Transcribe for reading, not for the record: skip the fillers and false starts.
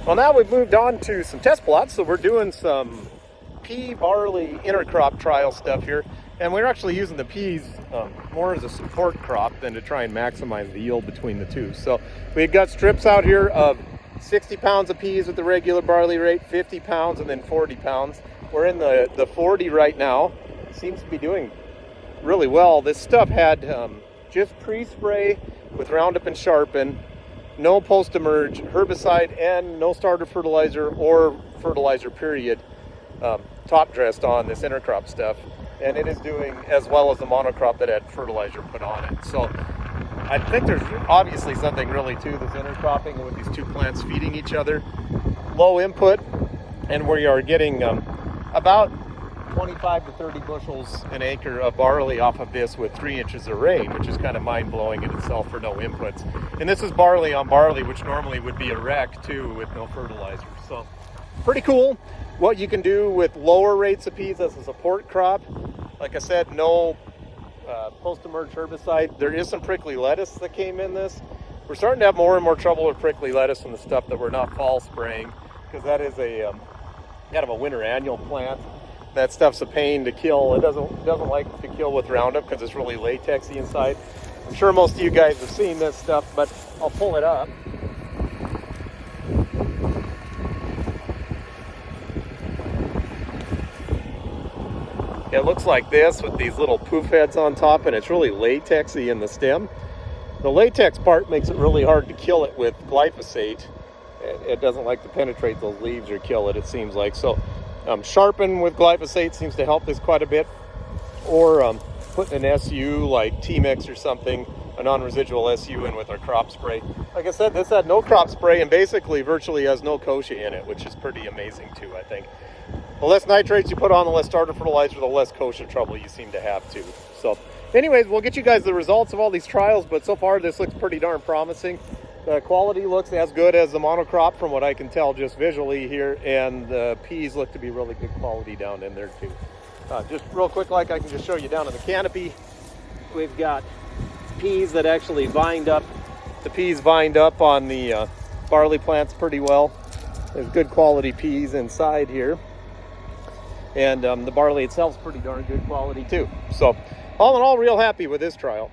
Well, now we've moved on to some test plots, so we're doing some pea barley intercrop trial stuff here, and we're actually using the peas more as a support crop than to try and maximize the yield between the two. So we've got strips out here of 60 pounds of peas with the regular barley rate, 50 pounds, and then 40 pounds. We're in the 40 right now. Seems to be doing really well. This stuff had just pre-spray with Roundup and Sharpen, no post-emerge herbicide, and no starter fertilizer or fertilizer period top dressed on this intercrop stuff. And it is doing as well as the monocrop that had fertilizer put on it. So I think there's obviously something really to this intercropping with these two plants feeding each other. Low input, and we are getting about 25 to 30 bushels an acre of barley off of this with 3 inches of rain, which is kind of mind-blowing in itself for no inputs. And this is barley on barley, which normally would be a wreck too with no fertilizer. So pretty cool. What you can do with lower rates of peas as a support crop. Like I said, no post-emerge herbicide. There is some prickly lettuce that came in this. We're starting to have more and more trouble with prickly lettuce and the stuff that we're not fall spraying, because that is a kind of a winter annual plant. That stuff's a pain to kill. It doesn't like to kill with Roundup because it's really latexy inside. I'm sure most of you guys have seen this stuff, but I'll pull it up. It looks like this with these little poof heads on top, and it's really latexy in the stem. The latex part makes it really hard to kill it with glyphosate. It doesn't like to penetrate those leaves or kill it, it seems like. So Sharpen with glyphosate seems to help this quite a bit, or putting an SU like T-Mix or something, a non-residual SU in with our crop spray. Like I said, this had no crop spray and basically virtually has no kochia in it, which is pretty amazing too, I think. The less nitrates you put on, the less starter fertilizer, the less kochia trouble you seem to have too. So anyways, we'll get you guys the results of all these trials, but so far this looks pretty darn promising. The quality looks as good as the monocrop from what I can tell just visually here, and the peas look to be really good quality down in there too. Just real quick, like I can just show you down in the canopy, we've got peas that actually vined up. The peas vined up on the barley plants pretty well. There's good quality peas inside here. And the barley itself is pretty darn good quality too. So all in all, real happy with this trial.